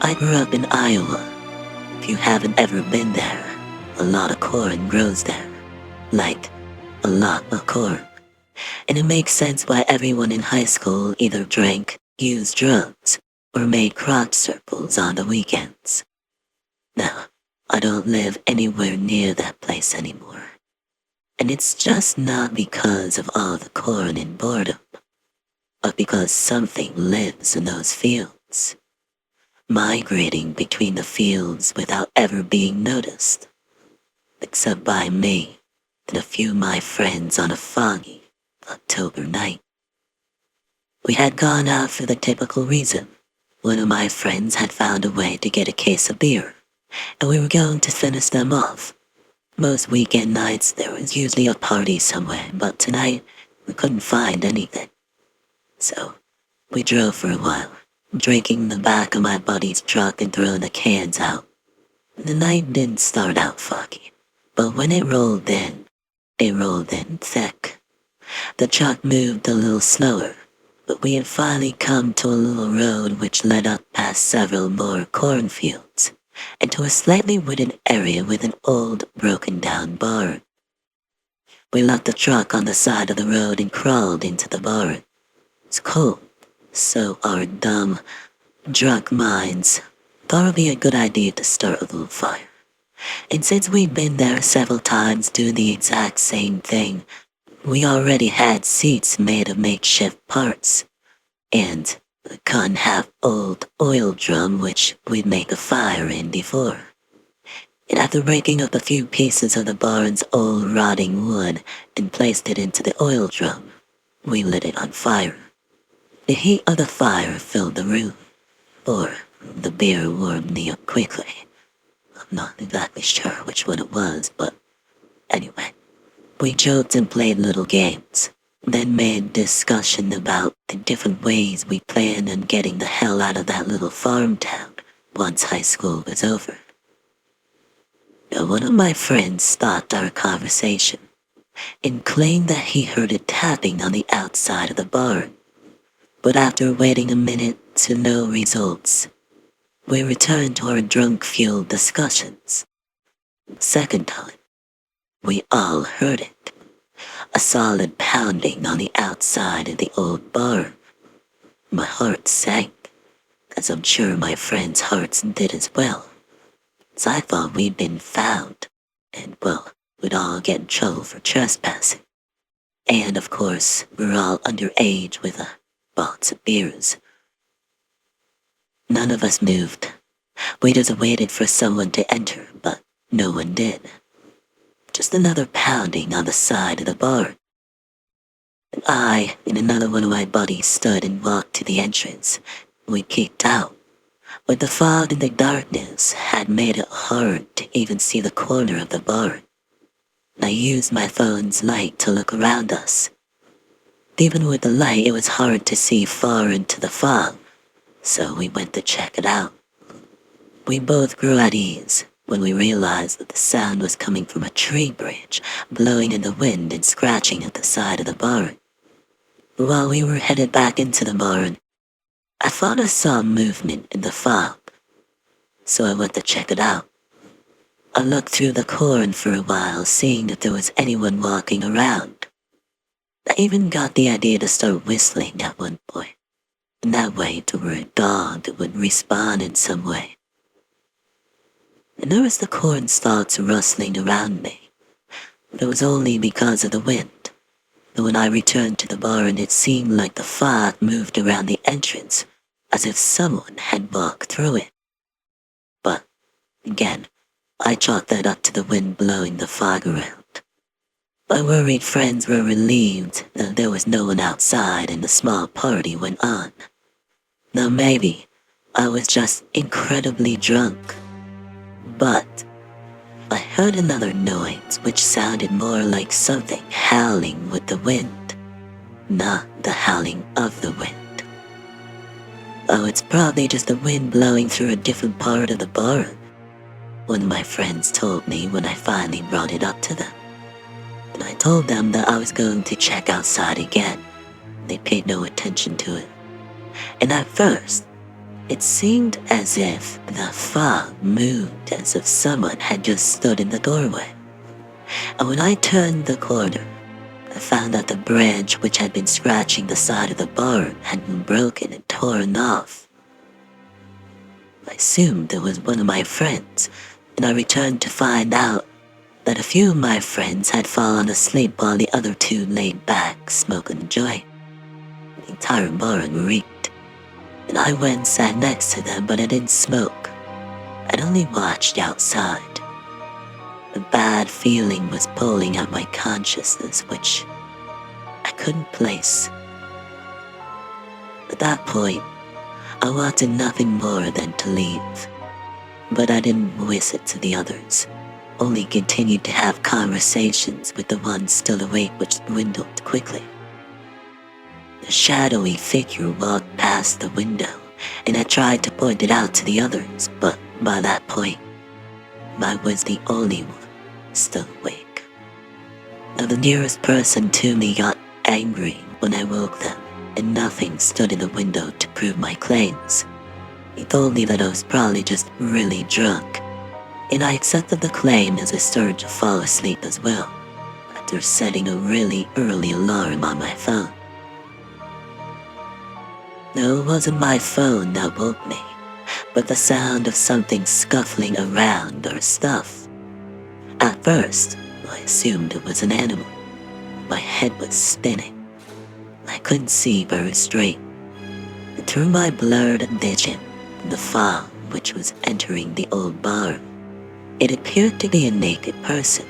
I grew up in Iowa. If you haven't ever been there, a lot of corn grows there. Like, a lot of corn. And it makes sense why everyone in high school either drank, used drugs, or made crotch circles on the weekends. Now, I don't live anywhere near that place anymore. And it's just not because of all the corn and boredom, but because something lives in those fields, migrating between the fields without ever being noticed, except by me and a few of my friends on a foggy October night. We had gone out for the typical reason. One of my friends had found a way to get a case of beer, and we were going to finish them off. Most weekend nights there was usually a party somewhere, but tonight we couldn't find anything. So we drove for a while, drinking in the back of my buddy's truck and throwing the cans out. The night didn't start out foggy, but when it rolled in thick. The truck moved a little slower, but we had finally come to a little road which led up past several more cornfields, and to a slightly wooded area with an old, broken-down barn. We left the truck on the side of the road and crawled into the barn. It's cold, so our dumb, drunk minds thought it would be a good idea to start a little fire. And since we'd been there several times doing the exact same thing, we already had seats made of makeshift parts, and a cut-in-half old oil drum which we'd make a fire in before. And after breaking up a few pieces of the barn's old rotting wood and placed it into the oil drum, we lit it on fire. The heat of the fire filled the room, or the beer warmed me up quickly. I'm not exactly sure which one it was, but anyway. We joked and played little games, then made discussion about the different ways we planned on getting the hell out of that little farm town once high school was over. Now, one of my friends stopped our conversation and claimed that he heard it tapping on the outside of the barn. But after waiting a minute to no results, we returned to our drunk-fueled discussions. Second time, we all heard it. A solid pounding on the outside of the old barn. My heart sank, as I'm sure my friends' hearts did as well. So I thought we'd been found, and well, we'd all get in trouble for trespassing. And of course, we're all underage with a box of beers. None of us moved. We just waited for someone to enter, but no one did. Just another pounding on the side of the barn. And I and another one of my buddies stood and walked to the entrance. We kicked out, but the fog and the darkness had made it hard to even see the corner of the barn. I used my phone's light to look around us. Even with the light, it was hard to see far into the fog, so we went to check it out. We both grew at ease when we realized that the sound was coming from a tree branch blowing in the wind and scratching at the side of the barn. While we were headed back into the barn, I thought I saw movement in the fog, so I went to check it out. I looked through the corn for a while, seeing if there was anyone walking around. I even got the idea to start whistling at one point, and that way to where a dog would respond in some way. And there was the corn stalks rustling around me, but it was only because of the wind. And when I returned to the barn, it seemed like the fog moved around the entrance, as if someone had walked through it. But, again, I chalked that up to the wind blowing the fog around. My worried friends were relieved that there was no one outside and the small party went on. Now maybe I was just incredibly drunk. But I heard another noise which sounded more like something howling with the wind, not the howling of the wind. Oh, it's probably just the wind blowing through a different part of the barn, one of my friends told me when I finally brought it up to them. And I told them that I was going to check outside again. They paid no attention to it. And at first, It seemed as if the fog moved as if someone had just stood in the doorway. And when I turned the corner, I found that the branch which had been scratching the side of the barn had been broken and torn off. I assumed it was one of my friends, and I returned to find out that a few of my friends had fallen asleep while the other two laid back, smoking a joint. The entire barn reeked, and I went and sat next to them, but I didn't smoke. I'd only watched outside. A bad feeling was pulling at my consciousness, which I couldn't place. At that point, I wanted nothing more than to leave, but I didn't voice it to the others, only continued to have conversations with the ones still awake, which dwindled quickly. A shadowy figure walked past the window, and I tried to point it out to the others, but by that point, I was the only one still awake. Now the nearest person to me got angry when I woke them, and nothing stood in the window to prove my claims. He told me that I was probably just really drunk, and I accepted the claim as I started to fall asleep as well, after setting a really early alarm on my phone. No, it wasn't my phone that woke me, but the sound of something scuffling around our stuff. At first, I assumed it was an animal. My head was spinning. I couldn't see very straight. And through my blurred vision, the fog which was entering the old barn, it appeared to be a naked person.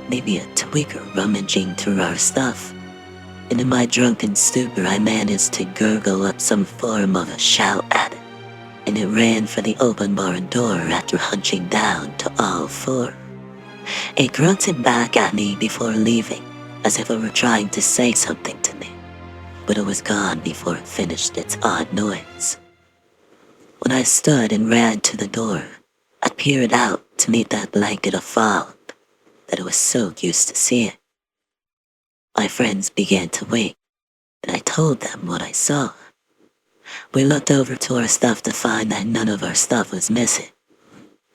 Maybe a tweaker rummaging through our stuff. And in my drunken stupor, I managed to gurgle up some form of a shout at it, and it ran for the open barn door after hunching down to all four. It grunted back at me before leaving, as if it were trying to say something to me, but it was gone before it finished its odd noise. When I stood and ran to the door, I peered out to meet that blanket of fog that I was so used to seeing. My friends began to wait, and I told them what I saw. We looked over to our stuff to find that none of our stuff was missing.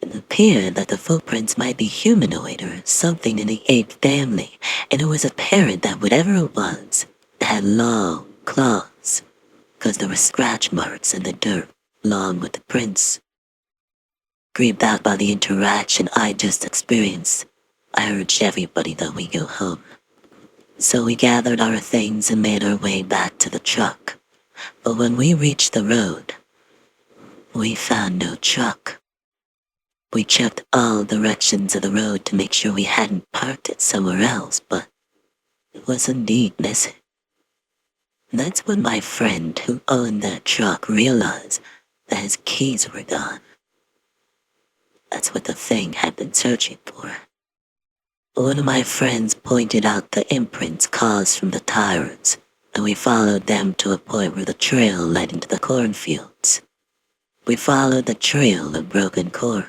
It appeared that the footprints might be humanoid or something in the ape family, and it was apparent that whatever it was, it had long claws, because there were scratch marks in the dirt along with the prints. Grieved out by the interaction I just experienced, I urged everybody that we go home. So we gathered our things and made our way back to the truck. But when we reached the road, we found no truck. We checked all directions of the road to make sure we hadn't parked it somewhere else, but it was indeed missing. That's when my friend who owned that truck realized that his keys were gone. That's what the thing had been searching for. One of my friends pointed out the imprints caused from the tires, and we followed them to a point where the trail led into the cornfields. We followed the trail of broken corn.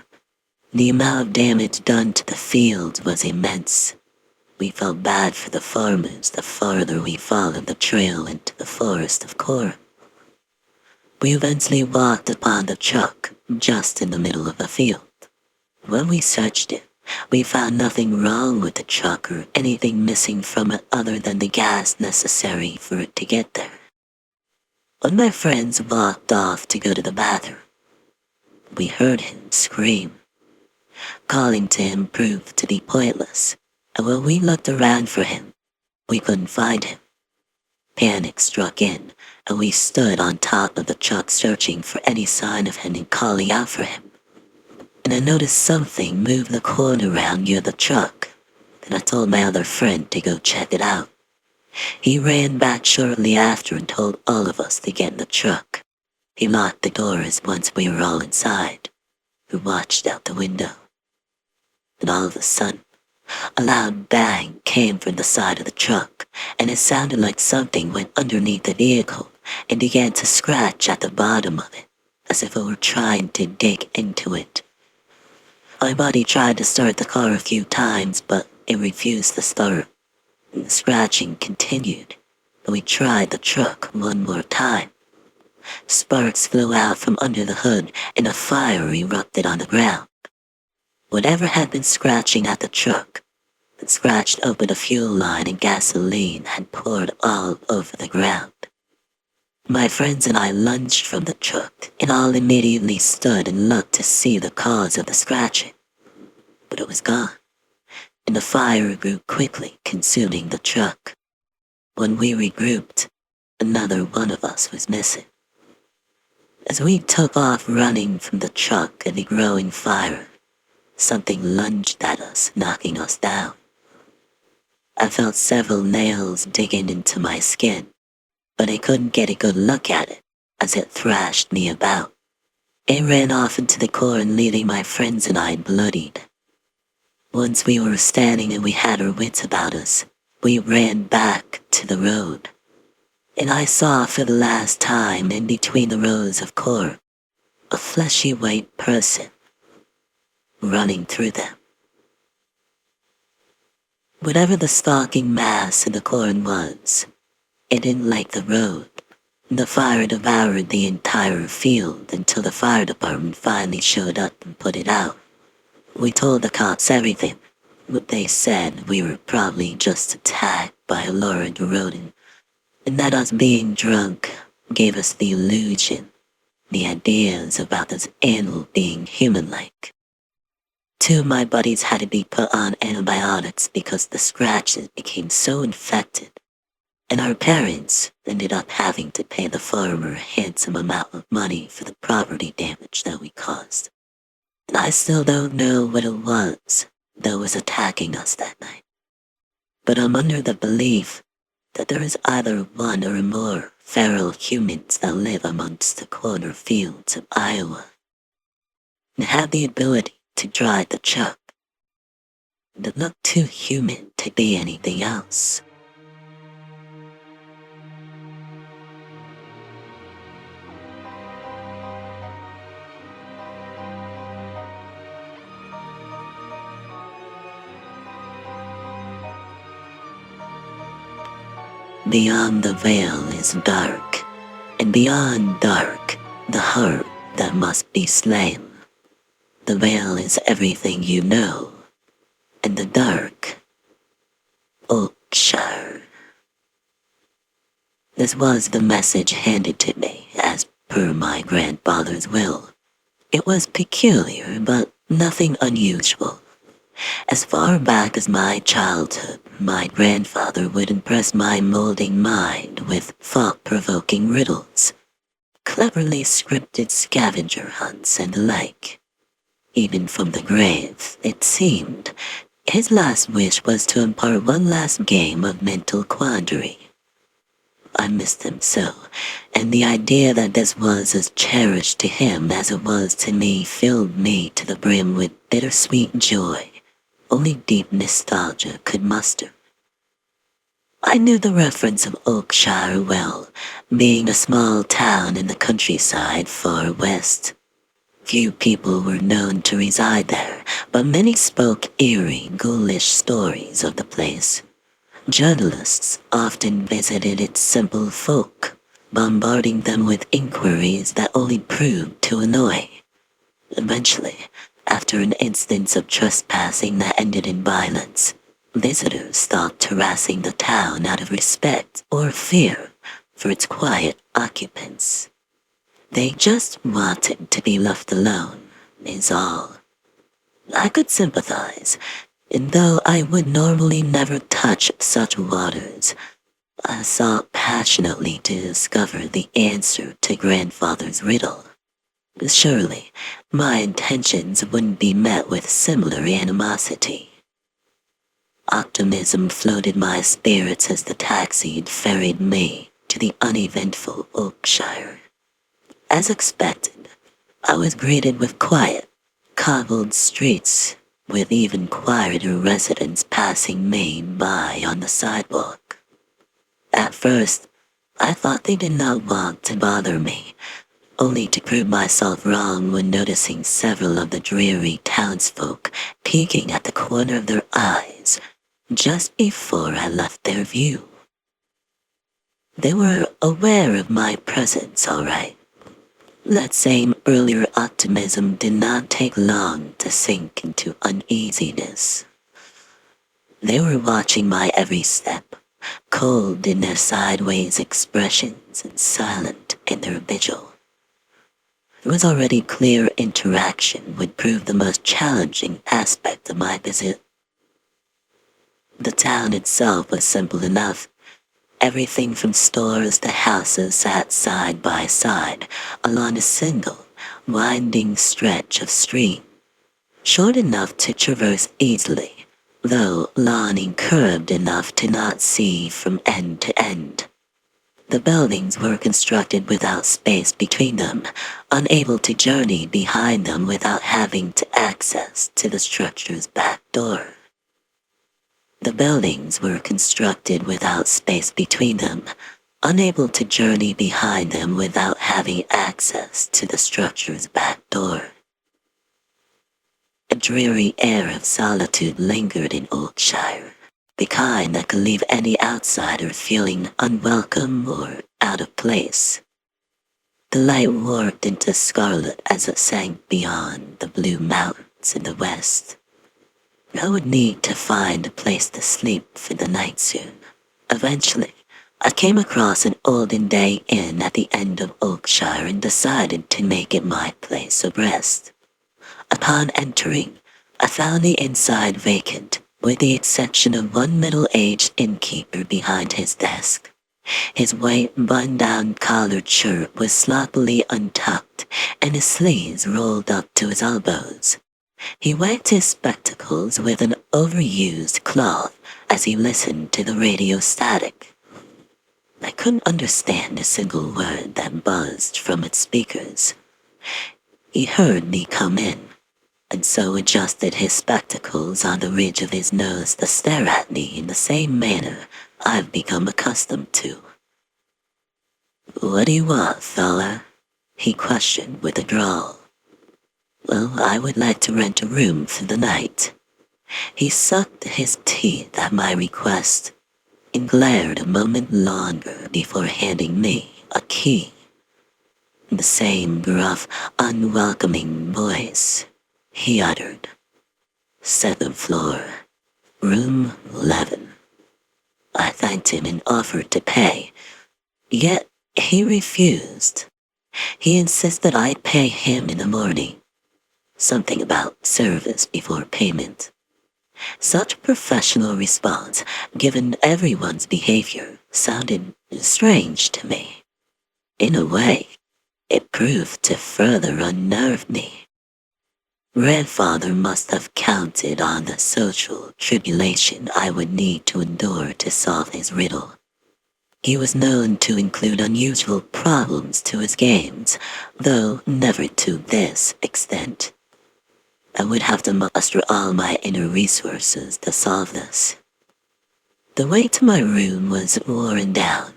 The amount of damage done to the fields was immense. We felt bad for the farmers the farther we followed the trail into the forest of corn. We eventually walked upon the truck just in the middle of the field. When we searched it, we found nothing wrong with the truck or anything missing from it other than the gas necessary for it to get there. When my friends walked off to go to the bathroom, we heard him scream. Calling to him proved to be pointless, and when we looked around for him, we couldn't find him. Panic struck in, and we stood on top of the truck searching for any sign of him and calling out for him. And I noticed something move the corn around near the truck, and I told my other friend to go check it out. He ran back shortly after and told all of us to get in the truck. He locked the doors once we were all inside. We watched out the window. And all of a sudden, a loud bang came from the side of the truck, and it sounded like something went underneath the vehicle and began to scratch at the bottom of it, as if it were trying to dig into it. My buddy tried to start the car a few times, but it refused to start, and the scratching continued, and we tried the truck one more time, Sparks flew out from under the hood and a fire erupted on the ground. Whatever had been scratching at the truck had scratched open a fuel line and gasoline had poured all over the ground. My friends and I lunged from the truck and all immediately stood and looked to see the cause of the scratching. But it was gone, and the fire grew quickly, consuming the truck. When we regrouped, another one of us was missing. As we took off running from the truck and the growing fire, something lunged at us, knocking us down. I felt several nails digging into my skin, but I couldn't get a good look at it as it thrashed me about. It ran off into the corn, leaving my friends and I bloodied. Once we were standing and we had our wits about us, we ran back to the road, and I saw for the last time in between the rows of corn a fleshy white person running through them. Whatever the stalking mass in the corn was, it didn't like the road. The fire devoured the entire field until the fire department finally showed up and put it out. We told the cops everything, but they said we were probably just attacked by a lurid rodent, and that us being drunk gave us the illusion, the ideas about this animal being human-like. Two of my buddies had to be put on antibiotics because the scratches became so infected, and our parents ended up having to pay the farmer a handsome amount of money for the property damage that we caused. And I still don't know what it was that was attacking us that night. But I'm under the belief that there is either one or more feral humans that live amongst the corner fields of Iowa and have the ability to drive the truck that look too human to be anything else. Beyond the veil is dark, and beyond dark, the heart that must be slain. The veil is everything you know, and the dark, olcshire. This was the message handed to me as per my grandfather's will. It was peculiar, but nothing unusual. As far back as my childhood, my grandfather would impress my molding mind with thought-provoking riddles, cleverly scripted scavenger hunts and the like. Even from the grave, it seemed, his last wish was to impart one last game of mental quandary. I missed him so, and the idea that this was as cherished to him as it was to me filled me to the brim with bittersweet joy only deep nostalgia could muster. I knew the reference of Olkshire well, being a small town in the countryside far west. Few people were known to reside there, but many spoke eerie, ghoulish stories of the place. Journalists often visited its simple folk, bombarding them with inquiries that only proved to annoy. Eventually, after an instance of trespassing that ended in violence, visitors stopped harassing the town out of respect or fear for its quiet occupants. They just wanted to be left alone, is all. I could sympathize, and though I would normally never touch such waters, I sought passionately to discover the answer to grandfather's riddle. Surely, my intentions wouldn't be met with similar animosity. Optimism floated my spirits as the taxi ferried me to the uneventful Olkshire. As expected, I was greeted with quiet, cobbled streets, with even quieter residents passing me by on the sidewalk. At first, I thought they did not want to bother me, only to prove myself wrong when noticing several of the dreary townsfolk peeking at the corner of their eyes just before I left their view. They were aware of my presence, all right. That same earlier optimism did not take long to sink into uneasiness. They were watching my every step, cold in their sideways expressions and silent in their vigil. It was already clear interaction would prove the most challenging aspect of my visit. The town itself was simple enough. Everything from stores to houses sat side by side along a single, winding stretch of street, short enough to traverse easily, though long and curved enough to not see from end to end. The buildings were constructed without space between them, unable to journey behind them without having to access to the structure's back door. The buildings were constructed without space between them, unable to journey behind them without having access to the structure's back door. A dreary air of solitude lingered in olcshire, the kind that could leave any outsider feeling unwelcome or out of place. The light warped into scarlet as it sank beyond the blue mountains in the west. I would need to find a place to sleep for the night soon. Eventually, I came across an olden-day inn at the end of Olkshire and decided to make it my place of rest. Upon entering, I found the inside vacant, with the exception of one middle-aged innkeeper behind his desk. His white button-down collared shirt was sloppily untucked, and his sleeves rolled up to his elbows. He wiped his spectacles with an overused cloth as he listened to the radio static. I couldn't understand a single word that buzzed from its speakers. He heard me come in, and so adjusted his spectacles on the ridge of his nose to stare at me in the same manner I've become accustomed to. "What do you want, fella?" he questioned with a drawl. "Well, I would like to rent a room for the night." He sucked his teeth at my request and glared a moment longer before handing me a key. In the same gruff, unwelcoming voice, he uttered, "7th floor, room 11. I thanked him and offered to pay, yet he refused. He insisted I pay him in the morning. Something about service before payment. Such professional response, given everyone's behavior, sounded strange to me. In a way, it proved to further unnerve me. Grandfather must have counted on the social tribulation I would need to endure to solve his riddle. He was known to include unusual problems to his games, though never to this extent. I would have to muster all my inner resources to solve this. The way to my room was worn down,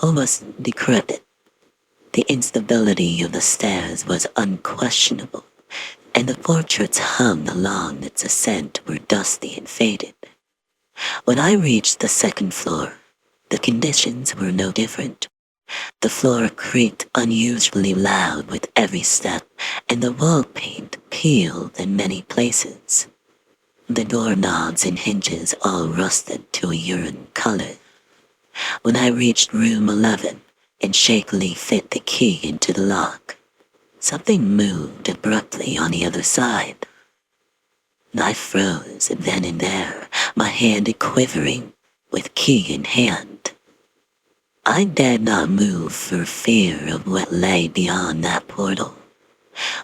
almost decrepit. The instability of the stairs was unquestionable, and the portraits hung along its ascent were dusty and faded. When I reached the 2nd floor, the conditions were no different. The floor creaked unusually loud with every step, and the wall paint peeled in many places. The doorknobs and hinges all rusted to a urine color. When I reached room 11 and shakily fit the key into the lock, something moved abruptly on the other side. I froze then and there, my hand quivering, with key in hand. I dared not move for fear of what lay beyond that portal.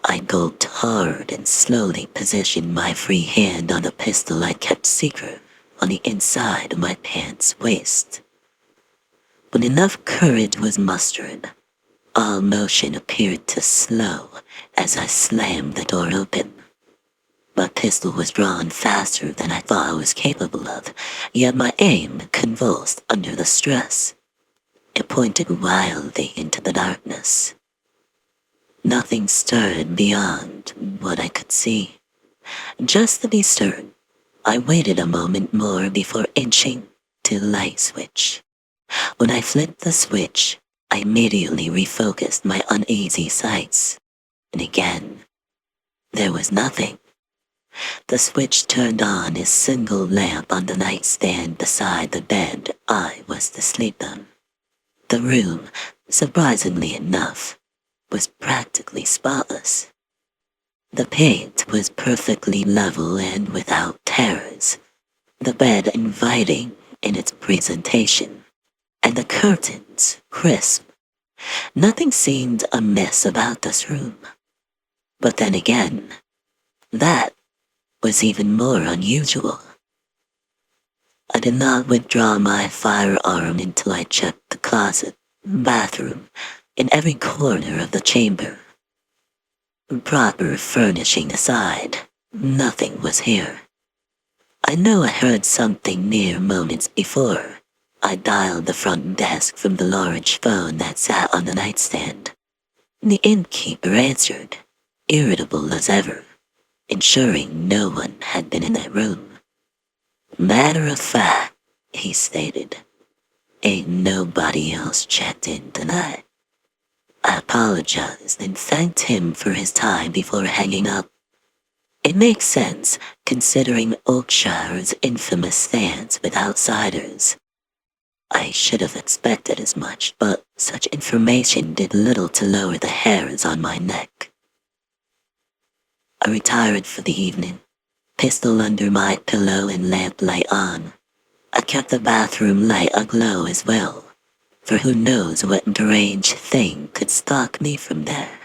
I gulped hard and slowly positioned my free hand on the pistol I kept secret on the inside of my pants waist. When enough courage was mustered, all motion appeared to slow as I slammed the door open. My pistol was drawn faster than I thought I was capable of, yet my aim convulsed under the stress. It pointed wildly into the darkness. Nothing stirred beyond what I could see. Just to be certain, I waited a moment more before inching to the light switch. When I flipped the switch, I immediately refocused my uneasy sights. And again, there was nothing. The switch turned on a single lamp on the nightstand beside the bed I was to sleep on. The room, surprisingly enough, was practically spotless. The paint was perfectly level and without tears, the bed inviting in its presentation, and the curtains crisp. Nothing seemed amiss about this room. But then again, that was even more unusual. I did not withdraw my firearm until I checked the closet, bathroom, and every corner of the chamber. Proper furnishing aside, nothing was here. I know I heard something mere moments before. I dialed the front desk from the large phone that sat on the nightstand. The innkeeper answered, irritable as ever, ensuring no one had been in that room. Matter of fact, he stated, ain't nobody else checked in tonight. I apologized and thanked him for his time before hanging up. It makes sense, considering Olkshire's infamous stance with outsiders. I should have expected as much, but such information did little to lower the hairs on my neck. I retired for the evening, pistol under my pillow and lamplight on. I kept the bathroom light aglow as well, for who knows what deranged thing could stalk me from there.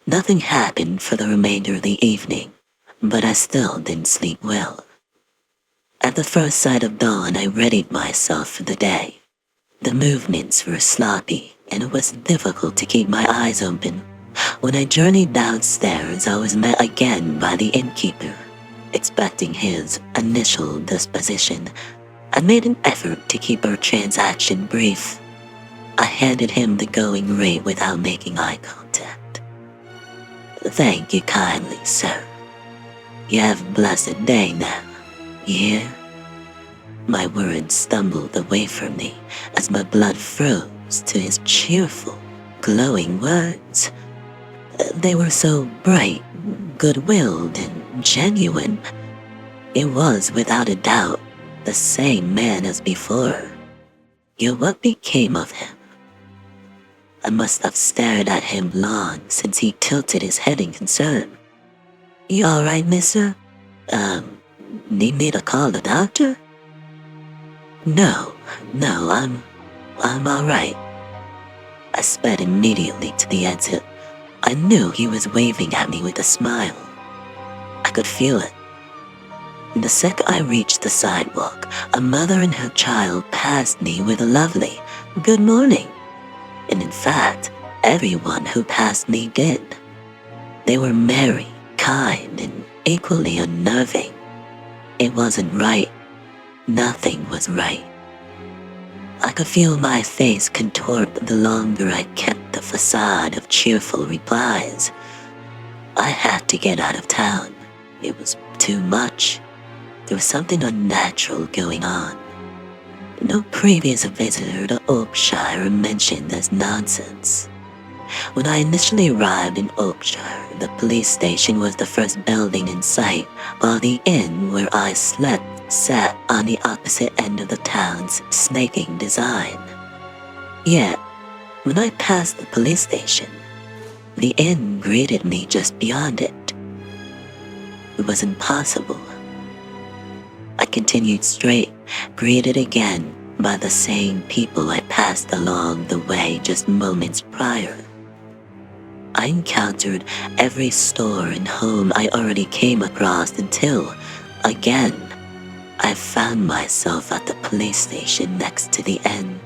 Nothing happened for the remainder of the evening, but I still didn't sleep well. At the first sight of dawn, I readied myself for the day. The movements were sloppy, and it was difficult to keep my eyes open. When I journeyed downstairs, I was met again by the innkeeper. Expecting his initial disposition, I made an effort to keep our transaction brief. I handed him the going rate without making eye contact. Thank you kindly, sir. You have a blessed day now, you hear? My words stumbled away from me as my blood froze to his cheerful, glowing words. They were so bright, good-willed, and genuine. It was, without a doubt, the same man as before. Yet what became of him? I must have stared at him long since he tilted his head in concern. You all right, mister? Need me to call the doctor? No, I'm all right. I sped immediately to the exit. I knew he was waving at me with a smile. I could feel it. The second I reached the sidewalk, a mother and her child passed me with a lovely "Good morning." And in fact, everyone who passed me did. They were merry, kind, and equally unnerving. It wasn't right. Nothing was right. I could feel my face contort the longer I kept the facade of cheerful replies. I had to get out of town. It was too much. There was something unnatural going on. No previous visitor to Olkshire mentioned this nonsense. When I initially arrived in Olkshire, the police station was the first building in sight, while the inn where I slept sat on the opposite end of the town's snaking design. Yet, when I passed the police station, the inn greeted me just beyond it. It was impossible. I continued straight, greeted again by the same people I passed along the way just moments prior. I encountered every store and home I already came across until, again, I found myself at the police station next to the inn.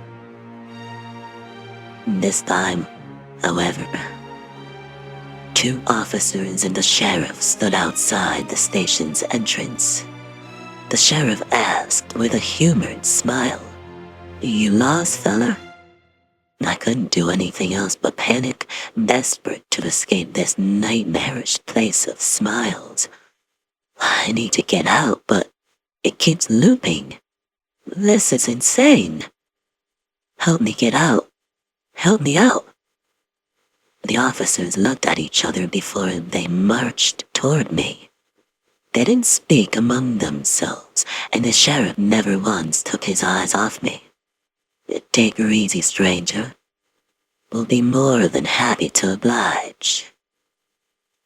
This time, however, 2 officers and the sheriff stood outside the station's entrance. The sheriff asked with a humored smile, "You lost, fella?" I couldn't do anything else but panic, desperate to escape this nightmarish place of smiles. I need to get out, but it keeps looping. This is insane. Help me get out. Help me out. The officers looked at each other before they marched toward me. They didn't speak among themselves, and the sheriff never once took his eyes off me. Take her easy, stranger. We'll be more than happy to oblige.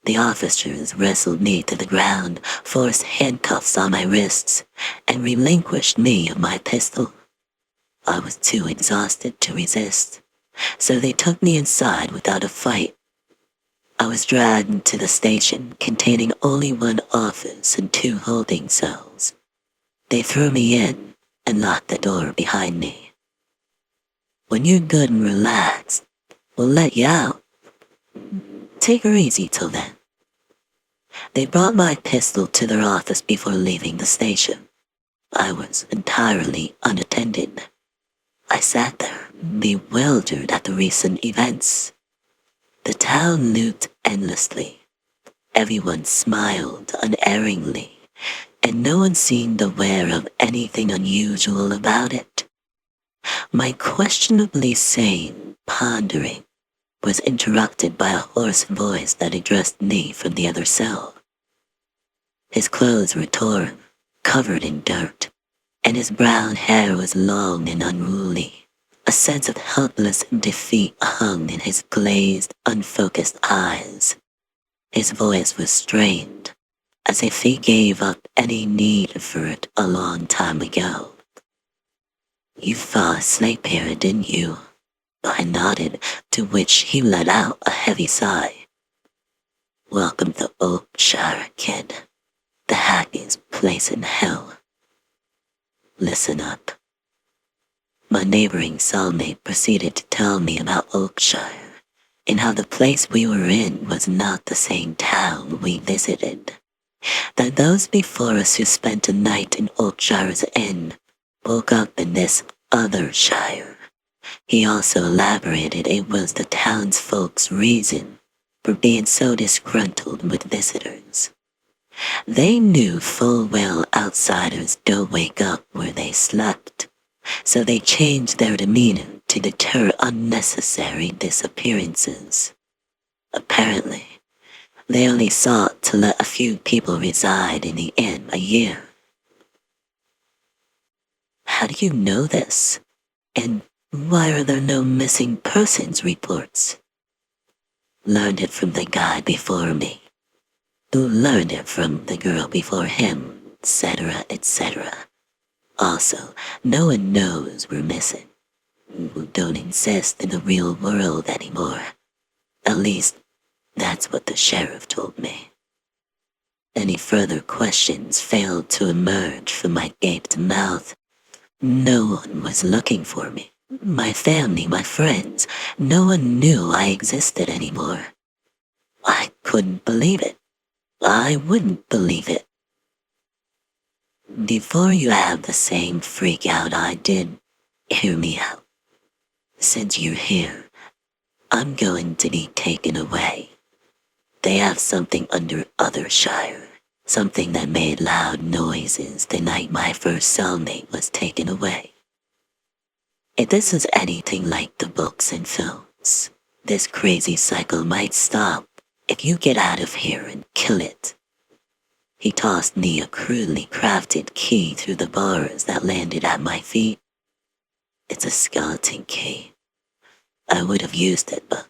The officers wrestled me to the ground, forced handcuffs on my wrists, and relinquished me of my pistol. I was too exhausted to resist, so they took me inside without a fight. I was dragged to the station containing only one office and 2 holding cells. They threw me in and locked the door behind me. When you're good and relaxed, we'll let you out. Take her easy till then. They brought my pistol to their office before leaving the station. I was entirely unattended. I sat there, bewildered at the recent events. The town looped endlessly. Everyone smiled unerringly, and no one seemed aware of anything unusual about it. My questionably sane pondering was interrupted by a hoarse voice that addressed me from the other cell. His clothes were torn, covered in dirt, and his brown hair was long and unruly. A sense of helpless defeat hung in his glazed, unfocused eyes. His voice was strained, as if he gave up any need for it a long time ago. You fell asleep here, didn't you? I nodded, to which he let out a heavy sigh. Welcome to Olcshire, kid. The happiest place in hell. Listen up. My neighboring cellmate proceeded to tell me about Olkshire, and how the place we were in was not the same town we visited. That those before us who spent a night in Olkshire's inn woke up in this other shire. He also elaborated it was the townsfolk's reason for being so disgruntled with visitors. They knew full well outsiders don't wake up where they slept, so they changed their demeanor to deter unnecessary disappearances. Apparently, they only sought to let a few people reside in the inn a year. How do you know this? And why are there no missing persons reports? Learned it from the guy before me, who learned it from the girl before him, etc., etc. Also, no one knows we're missing. We don't exist in the real world anymore. At least, that's what the sheriff told me. Any further questions failed to emerge from my gaped mouth. No one was looking for me. My family, my friends, no one knew I existed anymore. I couldn't believe it. I wouldn't believe it. Before you have the same freak out I did, hear me out. Since you're here, I'm going to be taken away. They have something under Othershire, something that made loud noises the night my first cellmate was taken away. If this is anything like the books and films, this crazy cycle might stop if you get out of here and kill it. He tossed me a crudely crafted key through the bars that landed at my feet. It's a skeleton key. I would have used it, but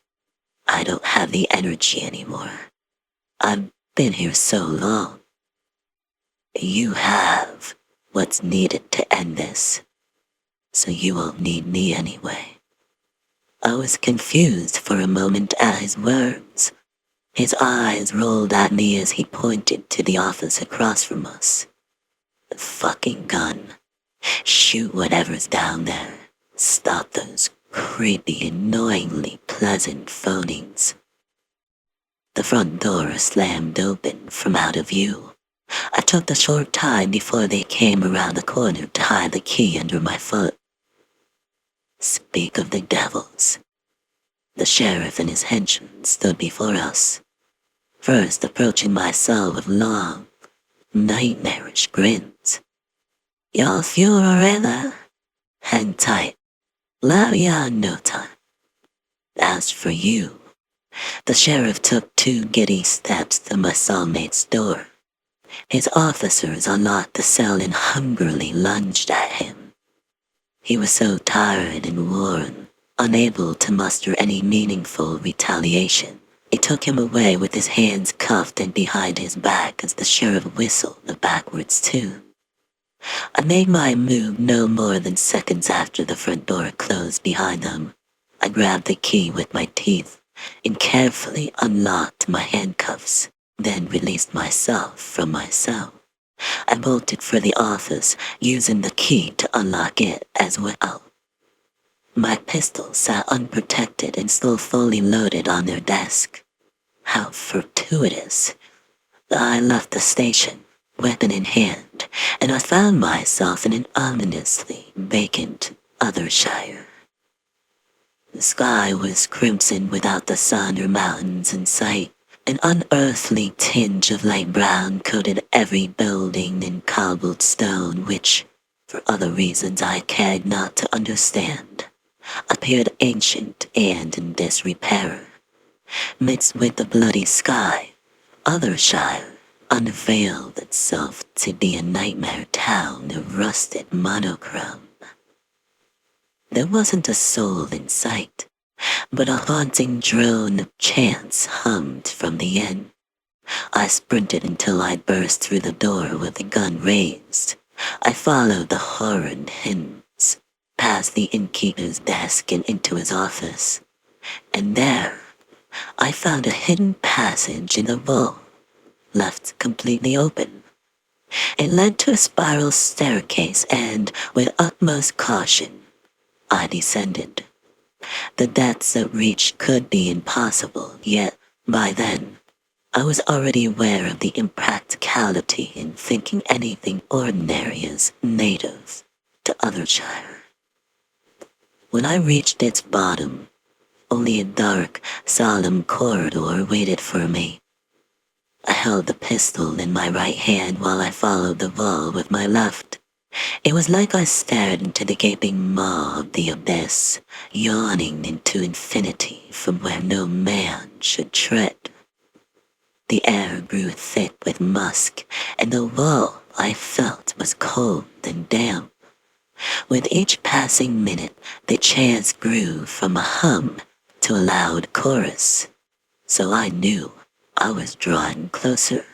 I don't have the energy anymore. I've been here so long. You have what's needed to end this, so you won't need me anyway. I was confused for a moment at his words. His eyes rolled at me as he pointed to the office across from us. The fucking gun. Shoot whatever's down there. Stop those creepy, annoyingly pleasant phonings. The front door slammed open from out of view. I took the short time before they came around the corner to hide the key under my foot. Speak of the devils. The sheriff and his henchmen stood before us, first approaching my cell with long, nightmarish grins. Y'all feel alright? Hang tight. Lavia no time. As for you, the sheriff took 2 giddy steps to my cellmate's door. His officers unlocked the cell and hungrily lunged at him. He was so tired and worn, unable to muster any meaningful retaliation. It took him away with his hands cuffed and behind his back as the sheriff whistled a backwards tune. I made my move no more than seconds after the front door closed behind them. I grabbed the key with my teeth and carefully unlocked my handcuffs, then released myself from my cell. I bolted for the office, using the key to unlock it as well. My pistol sat unprotected and still fully loaded on their desk. How fortuitous. I left the station, weapon in hand, and I found myself in an ominously vacant olcshire. The sky was crimson without the sun or mountains in sight. An unearthly tinge of light brown coated every building and cobbled stone which, for other reasons I cared not to understand, appeared ancient and in disrepair. Mixed with the bloody sky, olcshire unveiled itself to be a nightmare town of rusted monochrome. There wasn't a soul in sight, but a haunting drone of chants hummed from the inn. I sprinted until I burst through the door with the gun raised. I followed the horrid hymns, past the innkeeper's desk and into his office. And there, I found a hidden passage in the wall, left completely open. It led to a spiral staircase and, with utmost caution, I descended. The depths it reached could be impossible, yet, by then, I was already aware of the impracticality in thinking anything ordinary as native to olcshire. When I reached its bottom, only a dark, solemn corridor waited for me. I held the pistol in my right hand while I followed the wall with my left. It was like I stared into the gaping maw of the abyss, yawning into infinity from where no man should tread. The air grew thick with musk, and the wall I felt was cold and damp. With each passing minute, the chants grew from a hum to a loud chorus, so I knew I was drawing closer.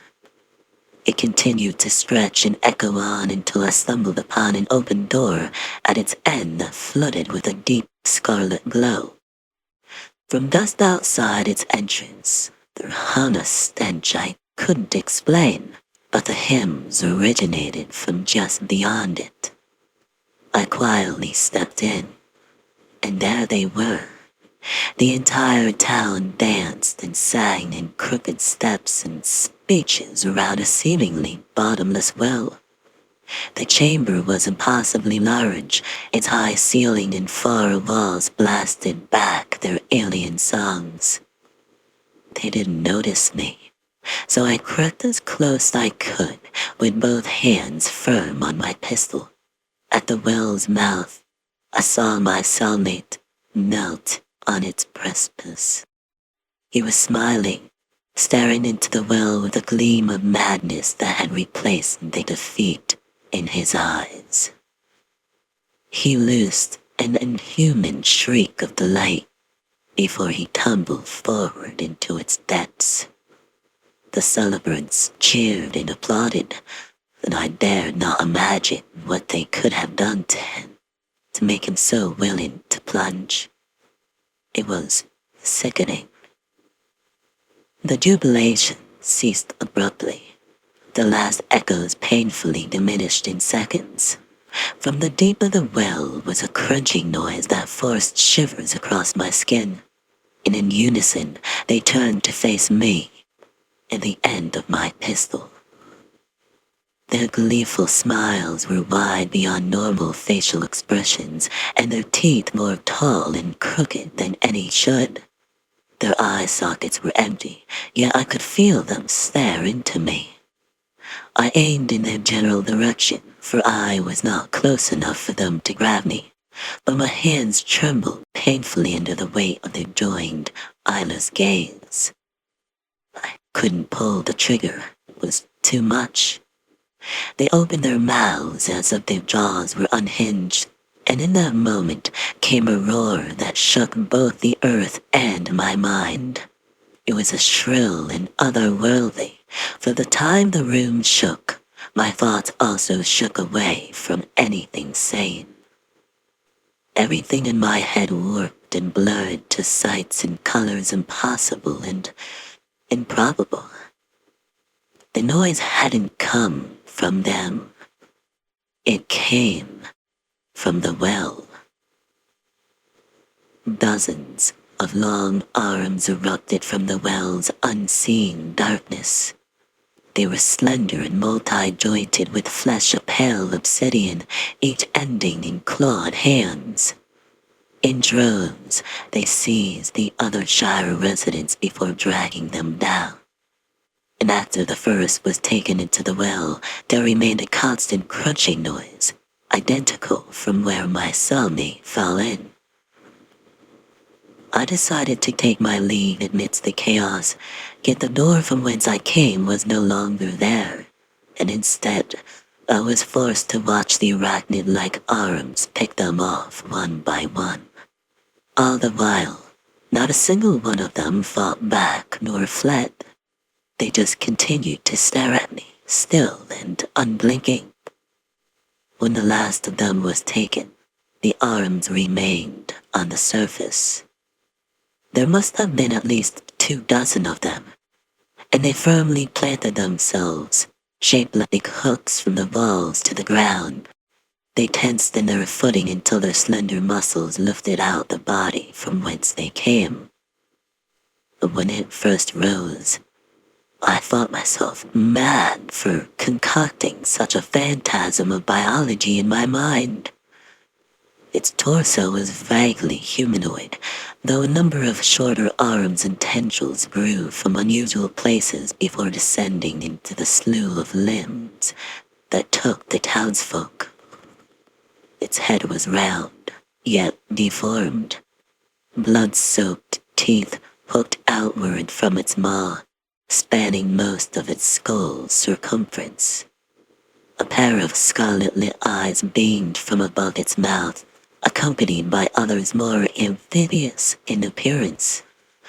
It continued to stretch and echo on until I stumbled upon an open door at its end that flooded with a deep scarlet glow. From just outside its entrance, there hung a stench I couldn't explain, but the hymns originated from just beyond it. I quietly stepped in, and there they were. The entire town danced and sang in crooked steps and speeches around a seemingly bottomless well. The chamber was impossibly large. Its high ceiling and far walls blasted back their alien songs. They didn't notice me, so I crept as close I could with both hands firm on my pistol. At the well's mouth, I saw my cellmate knelt on its precipice. He was smiling, staring into the well with a gleam of madness that had replaced the defeat in his eyes. He loosed an inhuman shriek of delight before he tumbled forward into its depths. The celebrants cheered and applauded, and I dared not imagine what they could have done to him to make him so willing to plunge. It was sickening. The jubilation ceased abruptly. The last echoes painfully diminished in seconds. From the deep of the well was a crunching noise that forced shivers across my skin. And in unison, they turned to face me and the end of my pistol. Their gleeful smiles were wide beyond normal facial expressions, and their teeth more tall and crooked than any should. Their eye sockets were empty, yet I could feel them stare into me. I aimed in their general direction, for I was not close enough for them to grab me. but my hands trembled painfully under the weight of their joined, eyeless gaze. I couldn't pull the trigger. It was too much. They opened their mouths as if their jaws were unhinged, and in that moment came a roar that shook both the earth and my mind. It was a shrill and otherworldly. For the time the room shook, my thoughts also shook away from anything sane. Everything in my head warped and blurred to sights and colors impossible and improbable. The noise hadn't come from them. It came from the well. Dozens of long arms erupted from the well's unseen darkness. They were slender and multi-jointed with flesh of pale obsidian, each ending in clawed hands. In droves, they seized the other Shire residents before dragging them down. And after the first was taken into the well, there remained a constant crunching noise, identical from where my cellmate fell in. I decided to take my leave amidst the chaos, yet the door from whence I came was no longer there, and instead I was forced to watch the arachnid-like arms pick them off one by one. All the while, not a single one of them fought back nor fled. They just continued to stare at me, still and unblinking. When the last of them was taken, the arms remained on the surface. There must have been at least 24 of them, and they firmly planted themselves, shaped like hooks from the walls to the ground. They tensed in their footing until their slender muscles lifted out the body from whence they came. But when it first rose, I thought myself mad for concocting such a phantasm of biology in my mind. Its torso was vaguely humanoid, though a number of shorter arms and tendrils grew from unusual places before descending into the slew of limbs that took the townsfolk. Its head was round, yet deformed. Blood-soaked teeth hooked outward from its maw, spanning most of its skull's circumference. A pair of scarlet-lit eyes beamed from above its mouth, accompanied by others more amphibious in appearance.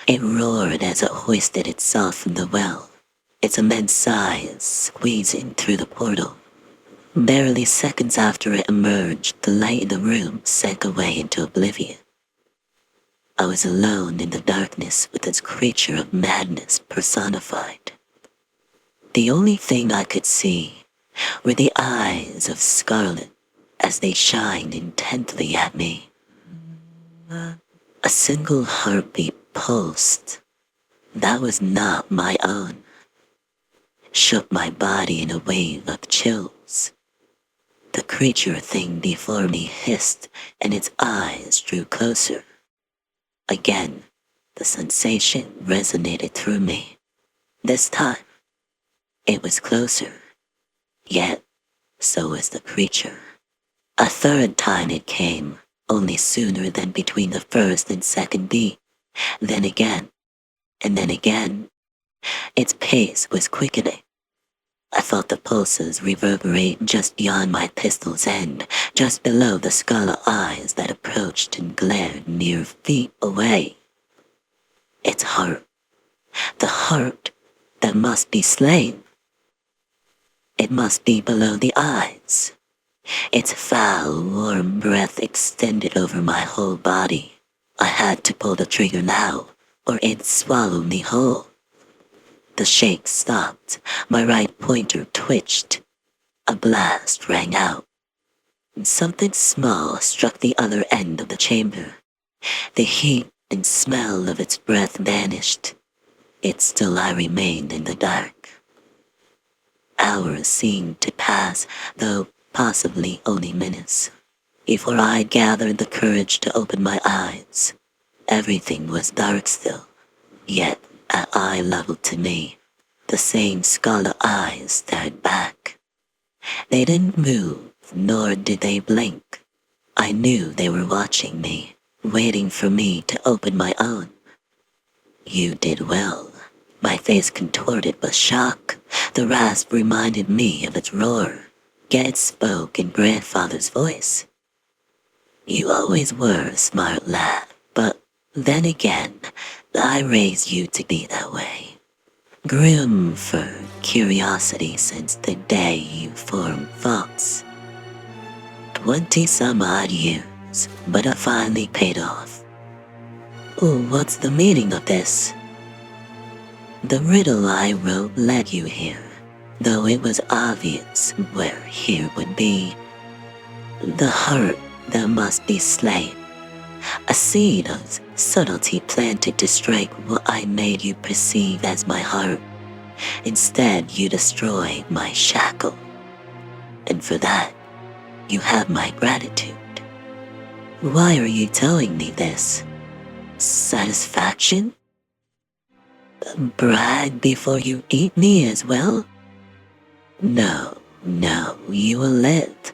It roared as it hoisted itself from the well, its immense size squeezing through the portal. Barely seconds after it emerged, the light in the room sank away into oblivion. I was alone in the darkness with this creature of madness personified. The only thing I could see were the eyes of scarlet as they shined intently at me. A single heartbeat pulsed. That was not my own. Shook my body in a wave of chills. The creature thing before me hissed, and its eyes drew closer. Again, the sensation resonated through me. This time, it was closer. Yet, so was the creature. A third time it came, only sooner than between the first and second beat. Then again, and then again. Its pace was quickening. I felt the pulses reverberate just beyond my pistol's end, just below the scarlet eyes that approached and glared mere feet away. Its heart, the heart that must be slain. It must be below the eyes. Its foul, warm breath extended over my whole body. I had to pull the trigger now, or it'd swallow me whole. The shake stopped. My right pointer twitched. A blast rang out. And something small struck the other end of the chamber. The heat and smell of its breath vanished. Yet still I remained in the dark. Hours seemed to pass, though possibly only minutes, before I gathered the courage to open my eyes. Everything was dark still, yet at eye level to me, the same scarlet eyes stared back. They didn't move, nor did they blink. I knew they were watching me, waiting for me to open my own. You did well. My face contorted with shock. The rasp reminded me of its roar. Ged spoke in grandfather's voice. You always were a smart lad, but then again, I raised you to be that way. Grim for curiosity since the day you formed thoughts. 20-some-odd years, but it finally paid off. Oh, what's the meaning of this? The riddle I wrote led you here, though it was obvious where here would be. The heart that must be slain, a seed of subtlety planted to strike what I made you perceive as my heart. Instead, you destroy my shackle, and for that, you have my gratitude. Why are you telling me this? Satisfaction? Brag before you eat me as well? No, you will live.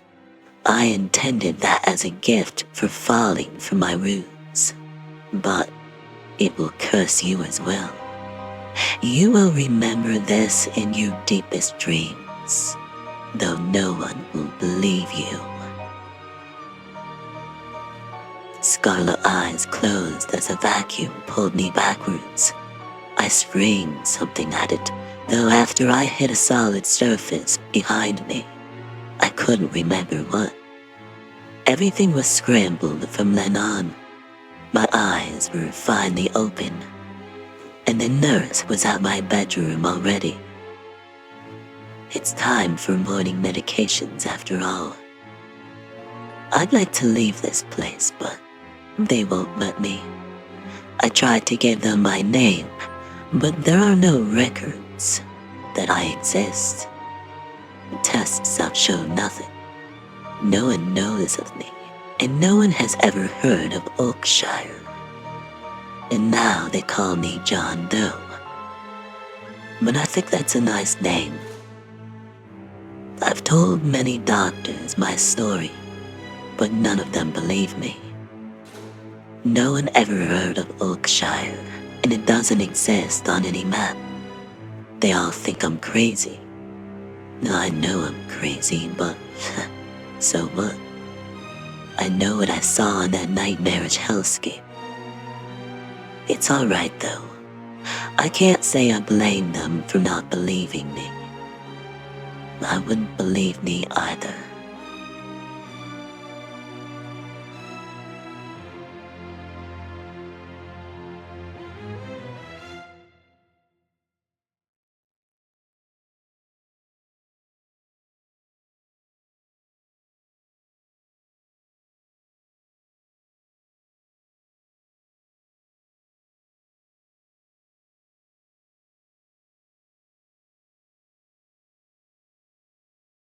I intended that as a gift for falling from my roots, but it will curse you as well. You will remember this in your deepest dreams, though no one will believe you. Scarlet eyes closed as a vacuum pulled me backwards. I screamed something at it, though after I hit a solid surface behind me, I couldn't remember what. Everything was scrambled from then on. My eyes were finally open, and the nurse was at my bedroom already. It's time for morning medications after all. I'd like to leave this place, but they won't let me. I tried to give them my name, but there are no records that I exist. Tests have shown nothing. No one knows of me, and no one has ever heard of Olcshire. And now they call me John Doe. But I think that's a nice name. I've told many doctors my story, but none of them believe me. No one ever heard of Olcshire, and it doesn't exist on any map. They all think I'm crazy. I know I'm crazy, but so what? I know what I saw in that nightmarish hellscape. It's alright though. I can't say I blame them for not believing me. I wouldn't believe me either.